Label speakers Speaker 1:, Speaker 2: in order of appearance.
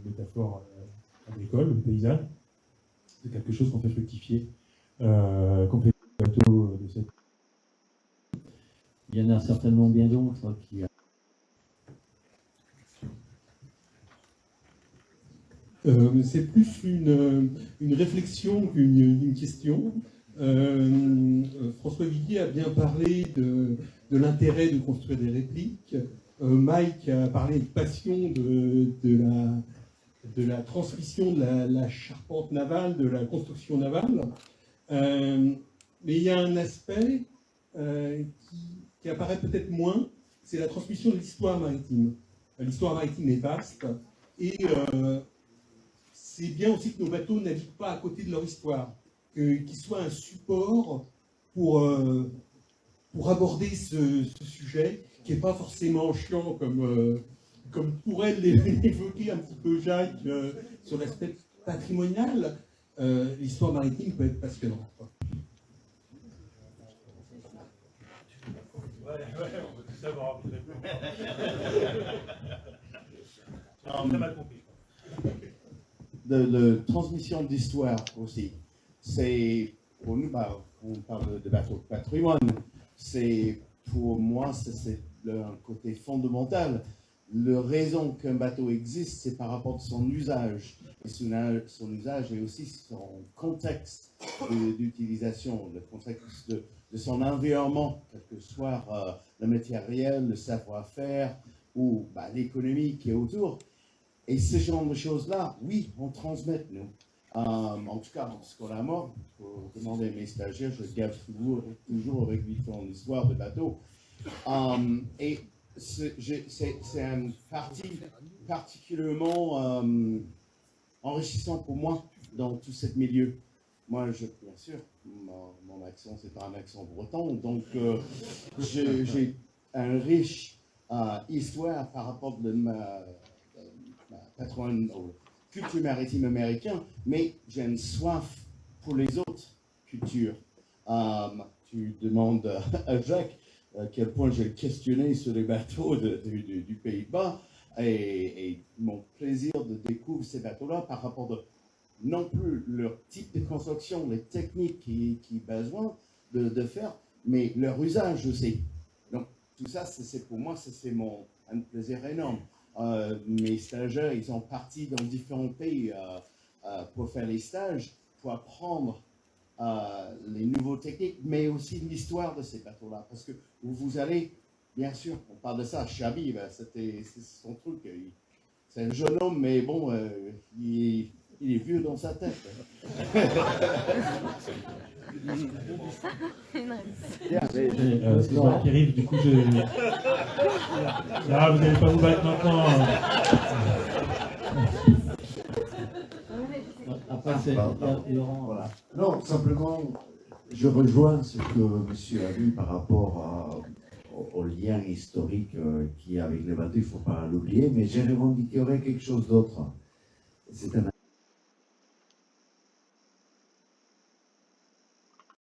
Speaker 1: métaphore agricole ou paysanne, c'est quelque chose qu'on fait fructifier complètement le bateau de cette.
Speaker 2: Il y en a certainement bien d'autres qui.
Speaker 1: C'est plus une réflexion qu'une question. François Viguier a bien parlé de l'intérêt de construire des répliques. Mike a parlé de passion de la transmission de la charpente navale, de la construction navale. Mais il y a un aspect qui apparaît peut-être moins, c'est la transmission de l'histoire maritime. L'histoire maritime est vaste et c'est bien aussi que nos bateaux naviguent pas à côté de leur histoire, qu'ils soient un support pour aborder ce sujet qui n'est pas forcément chiant comme pourrait l'évoquer un petit peu Jacques sur l'aspect patrimonial. L'histoire maritime peut être passionnante.
Speaker 3: Ouais, on veut tout savoir. On a mal compris.
Speaker 4: De transmission d'histoire aussi. C'est, pour nous, on parle de bateau de patrimoine, c'est, pour moi, c'est un côté fondamental. La raison qu'un bateau existe, c'est par rapport à son usage. Et son usage est aussi son contexte d'utilisation, le contexte de son environnement, quel que soit le matériel, le savoir-faire ou l'économie qui est autour. Et ce genre de choses-là, oui, on transmet, nous. En tout cas, en scolaire à mort, pour demander à mes stagiaires, je garde toujours avec différentes histoires de bateaux. Et c'est une partie particulièrement enrichissante pour moi dans tout ce milieu. Moi, bien sûr, mon accent, c'est pas un accent breton, donc j'ai une riche histoire par rapport à ma patrimoine culture maritime américain, mais j'ai une soif pour les autres cultures. Tu demandes à Jacques à quel point j'ai questionné sur les bateaux du Pays-Bas et mon plaisir de découvrir ces bateaux-là par rapport à non plus leur type de construction, les techniques qu'ils ont besoin de faire, mais leur usage aussi. Donc tout ça, c'est pour moi, c'est un plaisir énorme. Mes stagiaires, ils sont partis dans différents pays pour faire les stages, pour apprendre les nouveaux techniques, mais aussi l'histoire de ces bateaux-là. Parce que vous allez, bien sûr, on parle de ça, Chabi, c'est son truc. C'est un jeune homme, mais bon, il est vieux dans sa tête.
Speaker 1: Excuse-moi, Pierre-Yves, du coup, là, vous n'allez pas vous battre maintenant.
Speaker 2: Après, c'est Laurent.
Speaker 5: Voilà. Non, simplement, je rejoins ce que monsieur a dit par rapport au lien historique qu'il y a avec les bateaux, il ne faut pas l'oublier, mais j'ai revendiqué quelque chose d'autre. C'est un